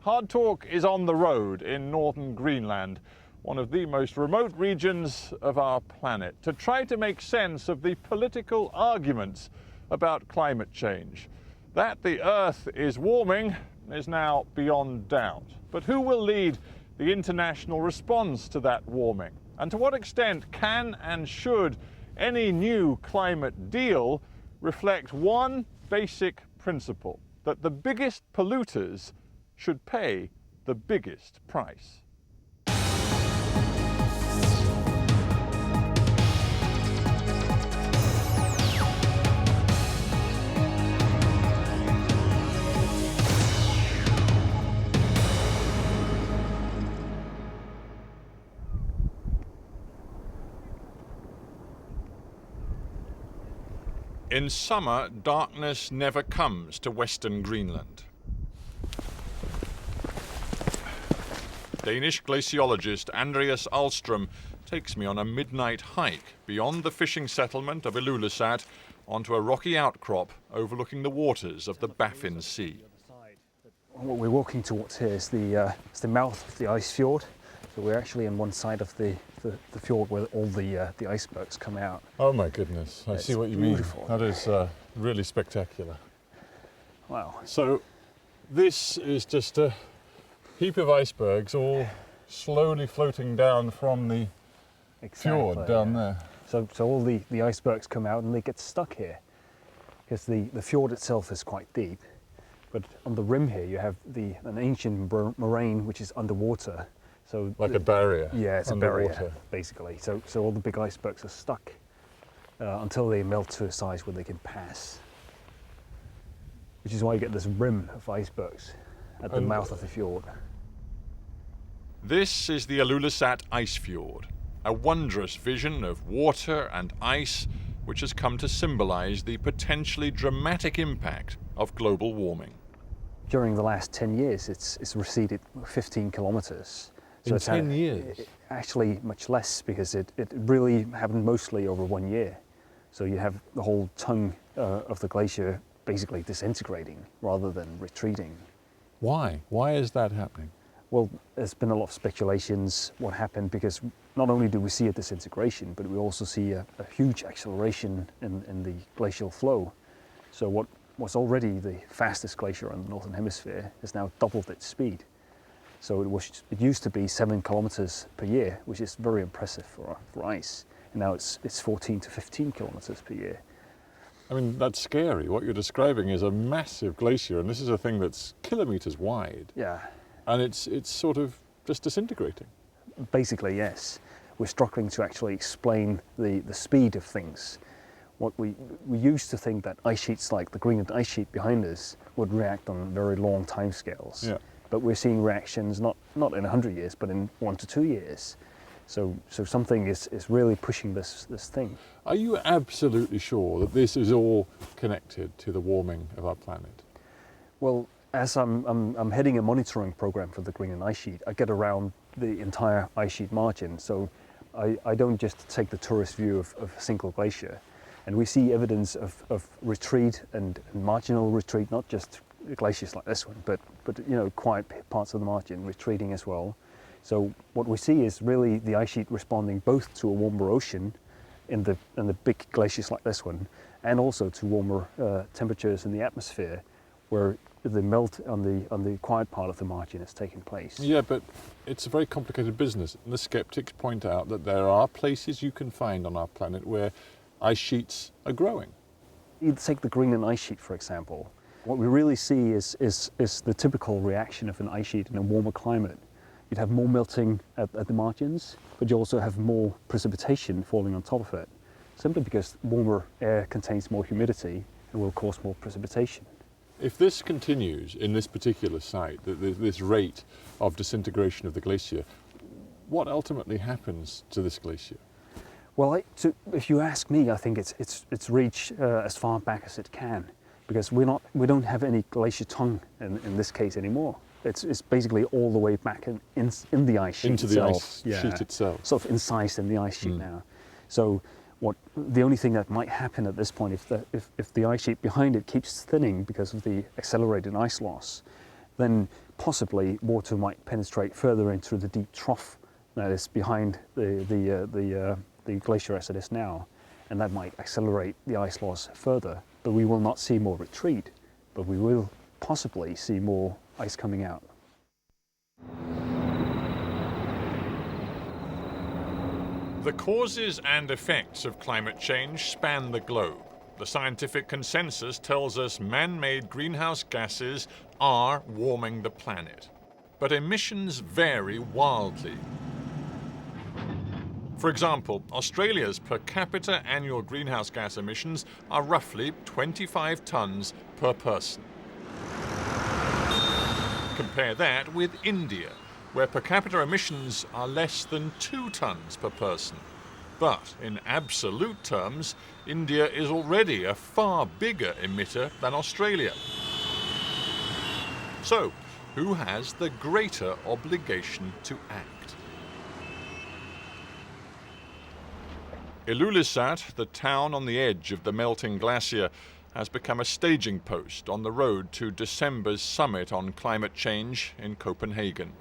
HARDtalk is on the road in northern Greenland, one of the most remote regions of our planet, to try to make sense of the political arguments about climate change. That the Earth is warming is now beyond doubt. But who will lead the international response to that warming? And to what extent can and should any new climate deal reflect one basic principle, that the biggest polluters should pay the biggest price? In summer, darkness never comes to western Greenland. Danish glaciologist Andreas Ahlström takes me on a midnight hike beyond the fishing settlement of Ilulissat onto a rocky outcrop overlooking the waters of the Baffin Sea. What we're walking towards here is the mouth of the ice fjord. So we're actually on one side of the fjord where all the icebergs come out. Oh my goodness, I see what you mean. That is really spectacular. Wow. So this is just a heap of icebergs all slowly floating down from the fjord down there. So all the icebergs come out and they get stuck here because the fjord itself is quite deep. But on the rim here you have an ancient moraine which is underwater. So like a barrier. Yeah, it's underwater. A barrier, basically. So all the big icebergs are stuck until they melt to a size where they can pass. Which is why you get this rim of icebergs at the mouth of the fjord. This is the Ilulissat Ice Fjord, a wondrous vision of water and ice which has come to symbolize the potentially dramatic impact of global warming. During the last 10 years, it's receded 15 kilometers. So in 10 years? Actually, much less, because it really happened mostly over 1 year. So you have the whole tongue of the glacier basically disintegrating rather than retreating. Why? Why is that happening? Well, there's been a lot of speculations what happened, because not only do we see a disintegration, but we also see a huge acceleration in the glacial flow. So what was already the fastest glacier in the Northern Hemisphere has now doubled its speed. So it used to be 7 kilometers per year, which is very impressive for ice. And now it's 14 to 15 kilometers per year. I mean, that's scary. What you're describing is a massive glacier, and this is a thing that's kilometers wide. Yeah. And it's sort of just disintegrating. Basically, yes. We're struggling to actually explain the speed of things. What we used to think that ice sheets like the Greenland ice sheet behind us would react on very long timescales. Yeah. But we're seeing reactions not in 100 years, but in 1 to 2 years. So something is really pushing this thing. Are you absolutely sure that this is all connected to the warming of our planet? Well, as I'm heading a monitoring program for the Greenland ice sheet, I get around the entire ice sheet margin. So I don't just take the tourist view of a single glacier. And we see evidence of retreat and marginal retreat, not just glaciers like this one, but quiet parts of the margin retreating as well. So what we see is really the ice sheet responding both to a warmer ocean in the big glaciers like this one, and also to warmer temperatures in the atmosphere, where the melt on the quiet part of the margin is taking place. Yeah, but it's a very complicated business, and the skeptics point out that there are places you can find on our planet where ice sheets are growing. You take the Greenland ice sheet, for example. What we really see is the typical reaction of an ice sheet in a warmer climate. You'd have more melting at the margins, but you also have more precipitation falling on top of it, simply because warmer air contains more humidity and will cause more precipitation. If this continues in this particular site, this rate of disintegration of the glacier, what ultimately happens to this glacier? Well, if you ask me, I think it's reached as far back as it can, because we don't have any glacier tongue in this case anymore. It's basically all the way back in the ice sheet into itself. The ice sheet itself. Sort of incised in the ice sheet now. So the only thing that might happen at this point, if the ice sheet behind it keeps thinning because of the accelerated ice loss, then possibly water might penetrate further into the deep trough that is behind the glacier as it is now, and that might accelerate the ice loss further. But we will not see more retreat, but we will possibly see more ice coming out. The causes and effects of climate change span the globe. The scientific consensus tells us man-made greenhouse gases are warming the planet. But emissions vary wildly. For example, Australia's per capita annual greenhouse gas emissions are roughly 25 tonnes per person. Compare that with India, where per capita emissions are less than 2 tonnes per person. But in absolute terms, India is already a far bigger emitter than Australia. So, who has the greater obligation to act? Ilulissat, the town on the edge of the melting glacier, has become a staging post on the road to December's summit on climate change in Copenhagen.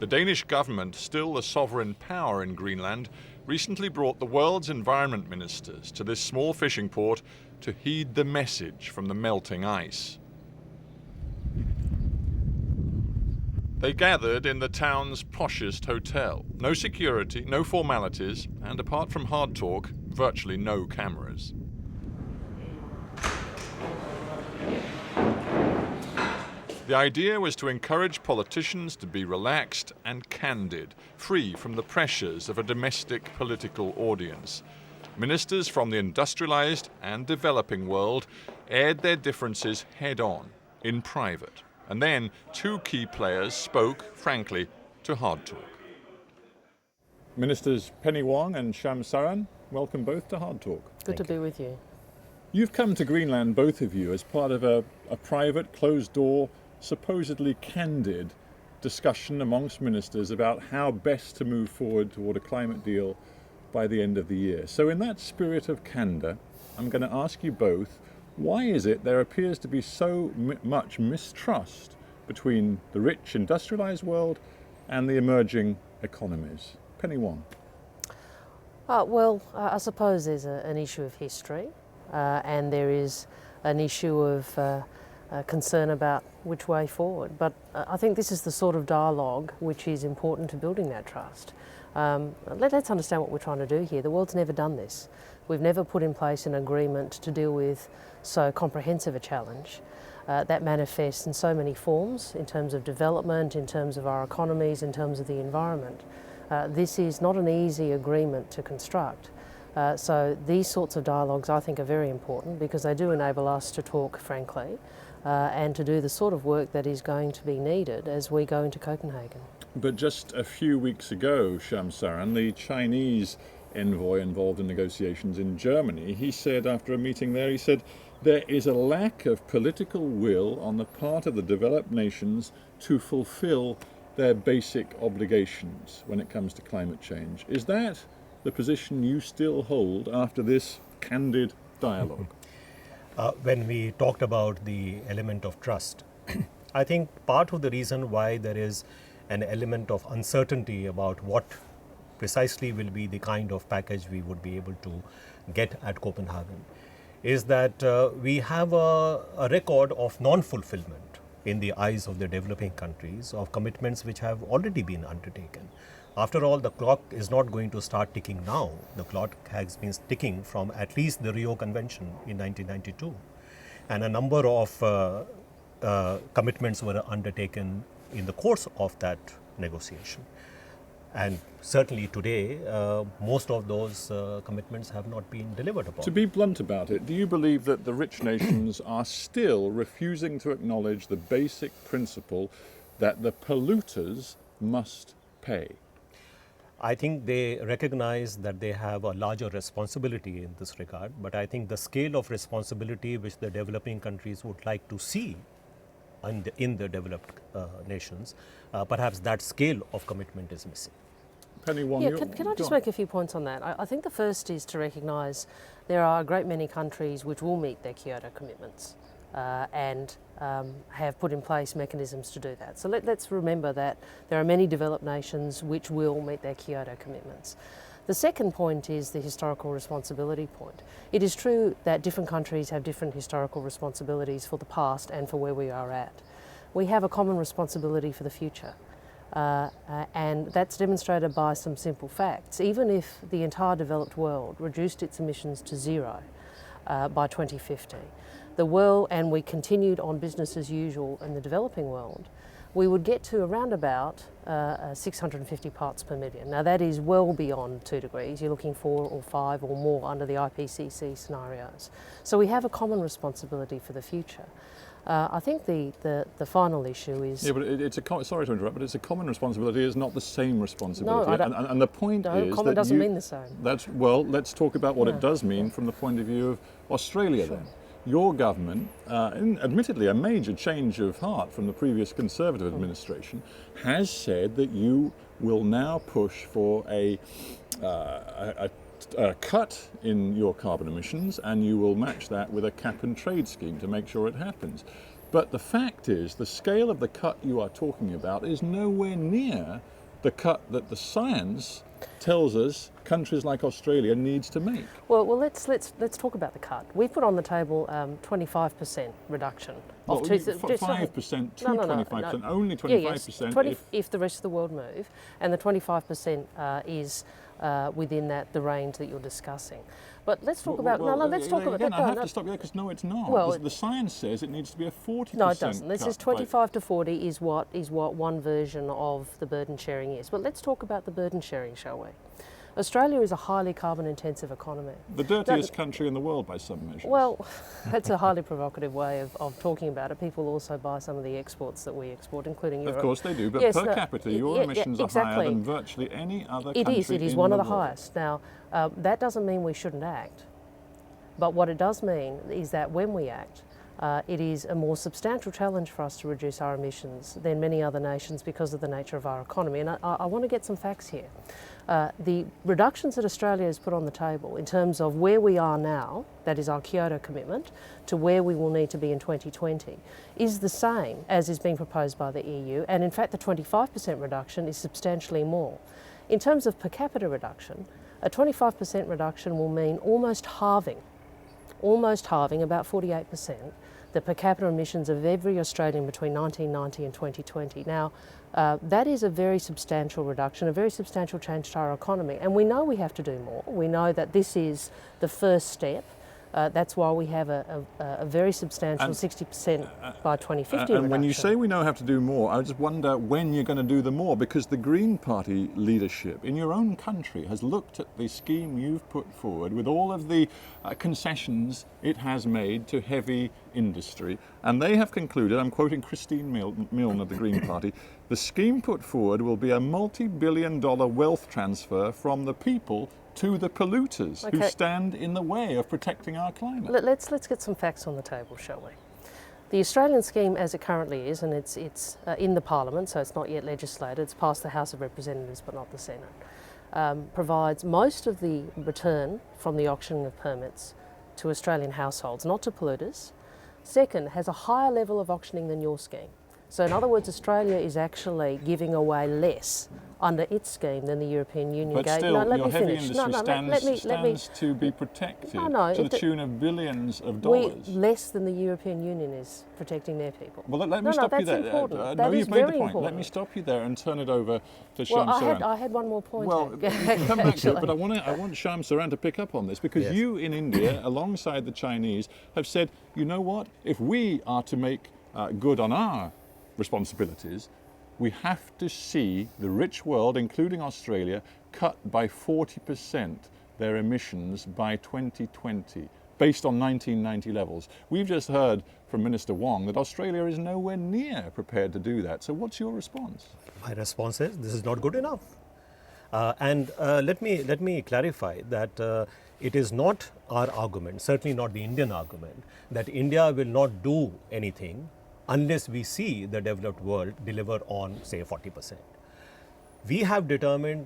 The Danish government, still the sovereign power in Greenland, recently brought the world's environment ministers to this small fishing port to heed the message from the melting ice. They gathered in the town's poshest hotel. No security, no formalities, and apart from HARDtalk, virtually no cameras. The idea was to encourage politicians to be relaxed and candid, free from the pressures of a domestic political audience. Ministers from the industrialized and developing world aired their differences head-on, in private. And then two key players spoke, frankly, to HARDtalk. Ministers Penny Wong and Sham Saran, welcome both to HARDtalk. Good to be with you. You've come to Greenland, both of you, as part of a private, closed-door, supposedly candid discussion amongst ministers about how best to move forward toward a climate deal by the end of the year. So in that spirit of candor, I'm going to ask you both, why is it there appears to be so much mistrust between the rich industrialized world and the emerging economies? Penny Wong. I suppose there's an issue of history and there is an issue of concern about which way forward. But I think this is the sort of dialogue which is important to building that trust. Let's understand what we're trying to do here. The world's never done this. We've never put in place an agreement to deal with so comprehensive a challenge that manifests in so many forms, in terms of development, in terms of our economies, in terms of the environment. This is not an easy agreement to construct. So these sorts of dialogues I think are very important because they do enable us to talk frankly and to do the sort of work that is going to be needed as we go into Copenhagen. But just a few weeks ago, Sham Saran, the Chinese envoy involved in negotiations in Germany, he said after a meeting there, he said, there is a lack of political will on the part of the developed nations to fulfill their basic obligations when it comes to climate change. Is that the position you still hold after this candid dialogue? When we talked about the element of trust, I think part of the reason why there is an element of uncertainty about what precisely will be the kind of package we would be able to get at Copenhagen is that we have a record of non-fulfillment in the eyes of the developing countries of commitments which have already been undertaken. After all, the clock is not going to start ticking now. The clock has been ticking from at least the Rio Convention in 1992. And a number of commitments were undertaken in the course of that negotiation. And certainly today, most of those commitments have not been delivered upon. To be blunt about it, do you believe that the rich nations are still refusing to acknowledge the basic principle that the polluters must pay? I think they recognize that they have a larger responsibility in this regard, but I think the scale of responsibility which the developing countries would like to see in the developed nations, perhaps that scale of commitment is missing. Penny Wong. Yeah, can I just make a few points on that? I think the first is to recognise there are a great many countries which will meet their Kyoto commitments and have put in place mechanisms to do that. So let's remember that there are many developed nations which will meet their Kyoto commitments. The second point is the historical responsibility point. It is true that different countries have different historical responsibilities for the past and for where we are at. We have a common responsibility for the future. And that's demonstrated by some simple facts. Even if the entire developed world reduced its emissions to zero by 2050, the world, and we continued on business as usual in the developing world, we would get to around about 650 parts per million. Now that is well beyond 2 degrees. You're looking 4 or 5 or more under the IPCC scenarios. So we have a common responsibility for the future. I think the final issue is... Yeah, but sorry to interrupt, but it's a common responsibility. It's not the same responsibility. No, and the point is common that doesn't mean the same. Well, let's talk about what it does mean from the point of view of Australia then. Your government, admittedly a major change of heart from the previous Conservative administration, has said that you will now push for a cut in your carbon emissions, and you will match that with a cap and trade scheme to make sure it happens. But the fact is, the scale of the cut you are talking about is nowhere near the cut that the science tells us countries like Australia needs to make. Well, let's talk about the cut. We put on the table 25% reduction. Well, 5% to 25%, only 25% if the rest of the world move, and the 25% is within the range that you're discussing. But let's talk about... let's talk about... Again, I have to stop you there because no, it's not. Well, the science says it needs to be a 40% No, it doesn't. This is 25 by... to 40 is what one version of the burden sharing is. But let's talk about the burden sharing, shall we? Australia is a highly carbon-intensive economy. The dirtiest country in the world by some measures. Well, that's a highly provocative way of talking about it. People also buy some of the exports that we export, including Europe. Of course they do, but yes, per capita your emissions are higher than virtually any other country. It is one of the highest. Now, that doesn't mean we shouldn't act. But what it does mean is that when we act, it is a more substantial challenge for us to reduce our emissions than many other nations because of the nature of our economy. And I want to get some facts here. The reductions that Australia has put on the table in terms of where we are now, that is our Kyoto commitment, to where we will need to be in 2020, is the same as is being proposed by the EU. And in fact, the 25% reduction is substantially more. In terms of per capita reduction, a 25% reduction will mean almost halving, about 48%, the per capita emissions of every Australian between 1990 and 2020. Now, that is a very substantial reduction, a very substantial change to our economy. And we know we have to do more. We know that this is the first step. That's why we have a very substantial 60% by 2050 reduction. And when you say we know have to do more, I just wonder when you're going to do the more, because the Green Party leadership in your own country has looked at the scheme you've put forward with all of the concessions it has made to heavy industry, and they have concluded, I'm quoting Christine Milne of the Green Party, the scheme put forward will be a multi-billion-dollar wealth transfer from the people to the polluters who stand in the way of protecting our climate. Let's get some facts on the table, shall we? The Australian scheme as it currently is, and it's in the Parliament, so it's not yet legislated, it's passed the House of Representatives but not the Senate, provides most of the return from the auctioning of permits to Australian households, not to polluters. Second, has a higher level of auctioning than your scheme. So in other words, Australia is actually giving away less under its scheme than the European Union but gave. Still, your heavy industry stands to be protected to the tune of billions of dollars. Less than the European Union is protecting their people. Well, let me stop you there. That you've is made the very point. important. Let me stop you there and turn it over to Well, Shams Saran. I had one more point. Well, we can come back to it, but I want Shams Saran to pick up on this, because you in India, alongside the Chinese, have said, you know what, if we are to make good on our responsibilities, we have to see the rich world, including Australia, cut by 40% their emissions by 2020, based on 1990 levels. We've just heard from Minister Wong that Australia is nowhere near prepared to do that. So what's your response? My response is this is not good enough. Let me clarify that it is not our argument, certainly not the Indian argument, that India will not do anything unless we see the developed world deliver on, say, 40%. We have determined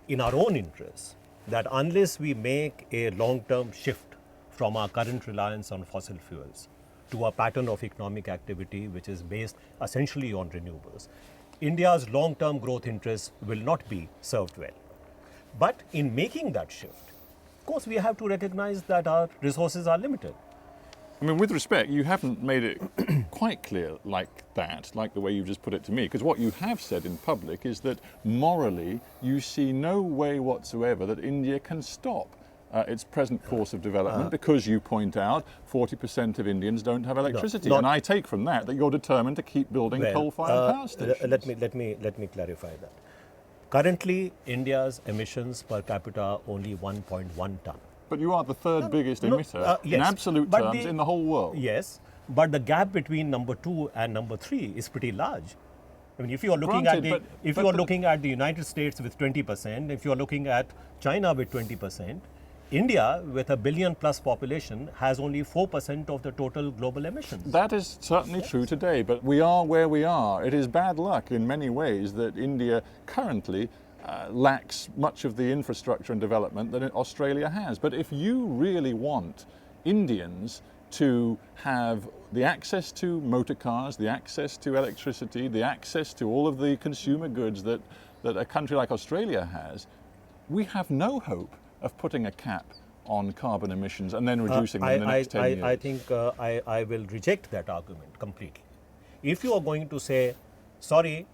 in our own interests that unless we make a long-term shift from our current reliance on fossil fuels to a pattern of economic activity which is based essentially on renewables, India's long-term growth interests will not be served well. But in making that shift, of course, we have to recognize that our resources are limited. I mean, with respect, you haven't made it quite clear like that, like the way you've just put it to me, because what you have said in public is that morally you see no way whatsoever that India can stop its present course of development because you point out 40% of Indians don't have electricity. And I take from that you're determined to keep building coal-fired power stations. Let me clarify that. Currently, India's emissions per capita are only 1.1 ton. But you are the third biggest emitter in yes, absolute terms in the whole world. Yes, but the gap between number 2 and number 3 is pretty large. I mean, if you are looking looking at the United States with 20%, if you are looking at China with 20%, India, with a billion-plus population, has only 4% of the total global emissions. That is certainly true today, but we are where we are. It is bad luck in many ways that India currently lacks much of the infrastructure and development that Australia has. But if you really want Indians to have the access to motor cars, the access to electricity, the access to all of the consumer goods that a country like Australia has, we have no hope of putting a cap on carbon emissions and then reducing them in the next 10 years. I think I will reject that argument completely. If you are going to say, sorry,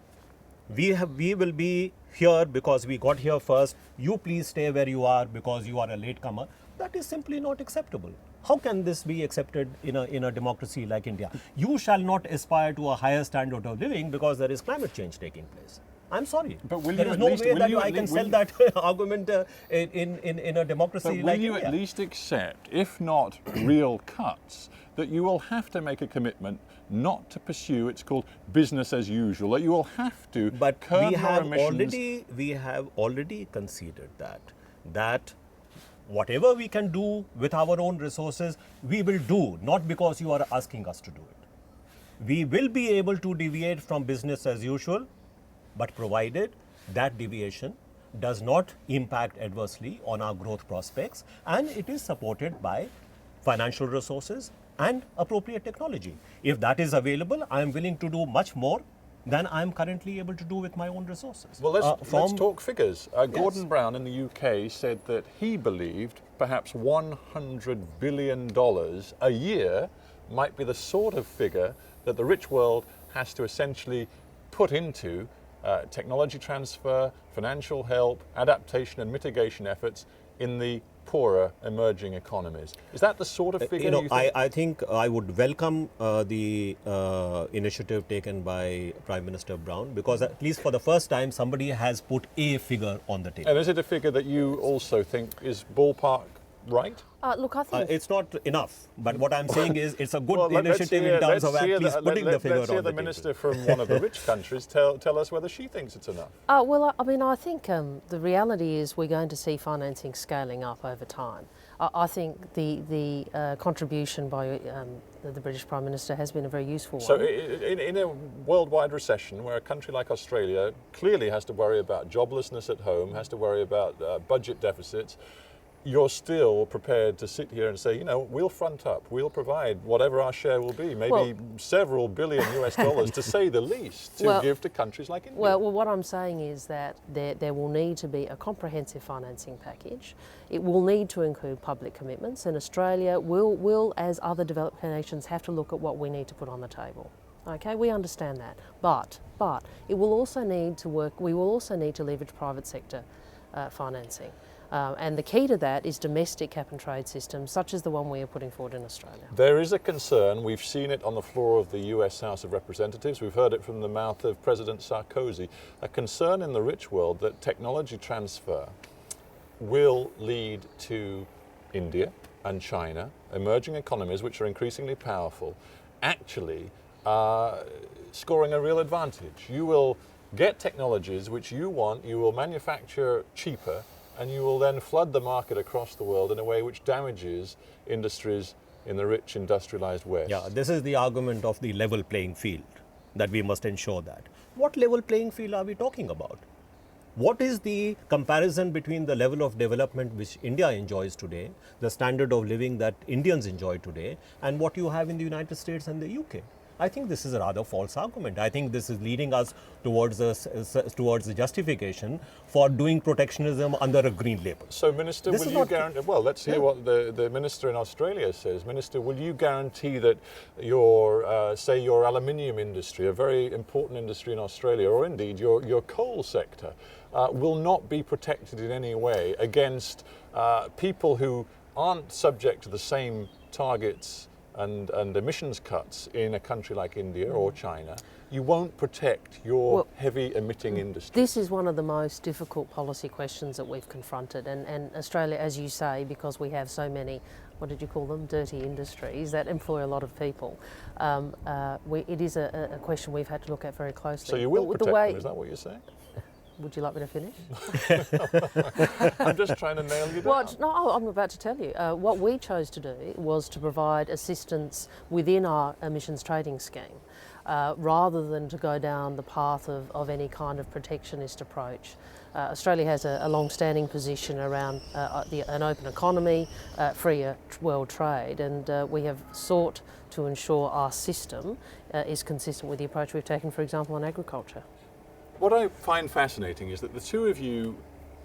we will be here because we got here first, you please stay where you are because you are a latecomer, that is simply not acceptable. How can this be accepted in a democracy like India? You shall not aspire to a higher standard of living because there is climate change taking place. I'm sorry. But will there you is at no least, way will that you I at can least, sell that argument in a democracy but like will you India. at least accept, if not real cuts, that you will have to make a commitment not to pursue, it's called business as usual, that you will have to curb your emissions? We have already conceded that whatever we can do with our own resources, we will do, not because you are asking us to do it. We will be able to deviate from business as usual, but provided that deviation does not impact adversely on our growth prospects and it is supported by financial resources and appropriate technology. If that is available, I am willing to do much more than I am currently able to do with my own resources. Well, let's talk figures. Gordon Brown in the UK said that he believed perhaps $100 billion a year might be the sort of figure that the rich world has to essentially put into technology transfer, financial help, adaptation and mitigation efforts in the poorer emerging economies. Is that the sort of figure you think? I think I would welcome the initiative taken by Prime Minister Brown, because at least for the first time somebody has put a figure on the table. And is it a figure that you also think is ballpark right? Look, I think it's not enough, but what I'm saying is it's a good initiative in terms of at least putting the figure on the table. Let's hear the minister from one of the rich countries tell us whether she thinks it's enough. well, I mean, I think the reality is we're going to see financing scaling up over time. I think the contribution by the British Prime Minister has been a very useful one. So in a worldwide recession where a country like Australia clearly has to worry about joblessness at home, has to worry about budget deficits, you're still prepared to sit here and say, you know, we'll front up, we'll provide whatever our share will be, maybe several billion US dollars to say the least, to give to countries like India. Well, what I'm saying is that there will need to be a comprehensive financing package. It will need to include public commitments, and Australia will, as other developed nations, have to look at what we need to put on the table. Okay, we understand that, but it will also need to work. We will also need to leverage private sector financing. And the key to that is domestic cap and trade systems, such as the one we are putting forward in Australia. There is a concern, we've seen it on the floor of the US House of Representatives, we've heard it from the mouth of President Sarkozy, a concern in the rich world that technology transfer will lead to India and China, emerging economies which are increasingly powerful, actually scoring a real advantage. You will get technologies which you want, you will manufacture cheaper, and you will then flood the market across the world in a way which damages industries in the rich industrialized West. Yeah, this is the argument of the level playing field, that we must ensure that. What level playing field are we talking about? What is the comparison between the level of development which India enjoys today, the standard of living that Indians enjoy today, and what you have in the United States and the UK? I think this is a rather false argument. I think this is leading us towards the justification for doing protectionism under a green label. So, Minister, will you guarantee, well, let's hear what the Minister in Australia says. Minister, will you guarantee that your, say, your aluminium industry, a very important industry in Australia, or indeed your coal sector, will not be protected in any way against people who aren't subject to the same targets and emissions cuts in a country like India or China? You won't protect your heavy emitting industry. This is one of the most difficult policy questions that we've confronted, and Australia, as you say, because we have so many, what did you call them, dirty industries that employ a lot of people, it is a question we've had to look at very closely. So you will protect them, is that what you're saying? Would you like me to finish? I'm just trying to nail you down. No, I'm about to tell you. What we chose to do was to provide assistance within our emissions trading scheme, rather than to go down the path of any kind of protectionist approach. Australia has a long-standing position around an open economy, freer world trade, and we have sought to ensure our system is consistent with the approach we've taken, for example, on agriculture. What I find fascinating is that the two of you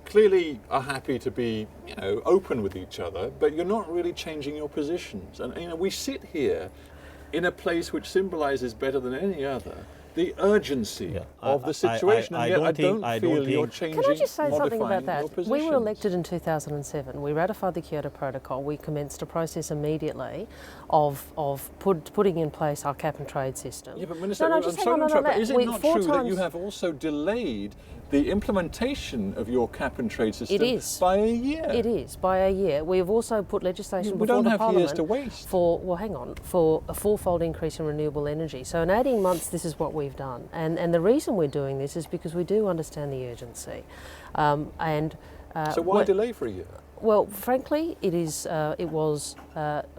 clearly are happy to be, open with each other, but you're not really changing your positions. And we sit here in a place which symbolises better than any other the urgency of the situation, and yet I don't feel you're changing. Can I just say something about that? We were elected elected in 2007. We ratified the Kyoto Protocol. We commenced a process immediately of putting in place our cap and trade system. Yeah, but Minister, I'm sorry to interrupt, but is it not true that you have also delayed the implementation of your cap and trade system by a year? It is, by a year. We have also put legislation before the Parliament. We don't have years to waste. For a fourfold increase in renewable energy. So in 18 months, this is what we've done. And the reason we're doing this is because we do understand the urgency. So why delay for a year? Well, frankly, it was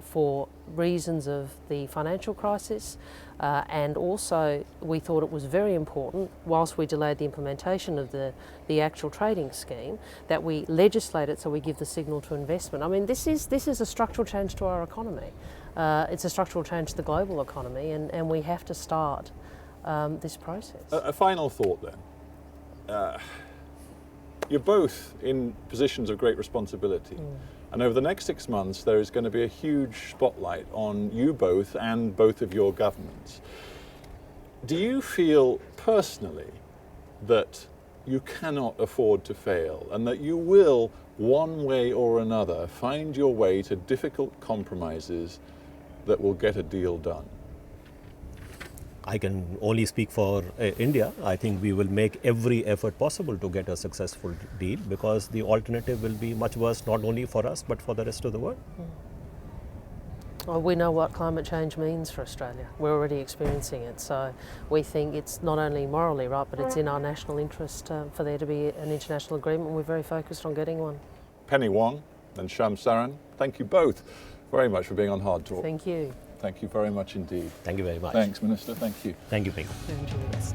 for reasons of the financial crisis, and also we thought it was very important, whilst we delayed the implementation of the actual trading scheme, that we legislate it so we give the signal to investment. I mean, this is a structural change to our economy. It's a structural change to the global economy, and we have to start this process. A final thought then. You're both in positions of great responsibility. And over the next 6 months, there is going to be a huge spotlight on you both and both of your governments. Do you feel personally that you cannot afford to fail, and that you will, one way or another, find your way to difficult compromises that will get a deal done? I can only speak for India. I think we will make every effort possible to get a successful deal, because the alternative will be much worse, not only for us, but for the rest of the world. Well, we know what climate change means for Australia. We're already experiencing it. So we think it's not only morally right, but it's in our national interest for there to be an international agreement. We're very focused on getting one. Penny Wong and Sham Saran, thank you both very much for being on Hard Talk. Thank you. Thank you very much indeed. Thank you very much. Thanks, Minister. Thank you. Thank you, Pink. Enjoy this.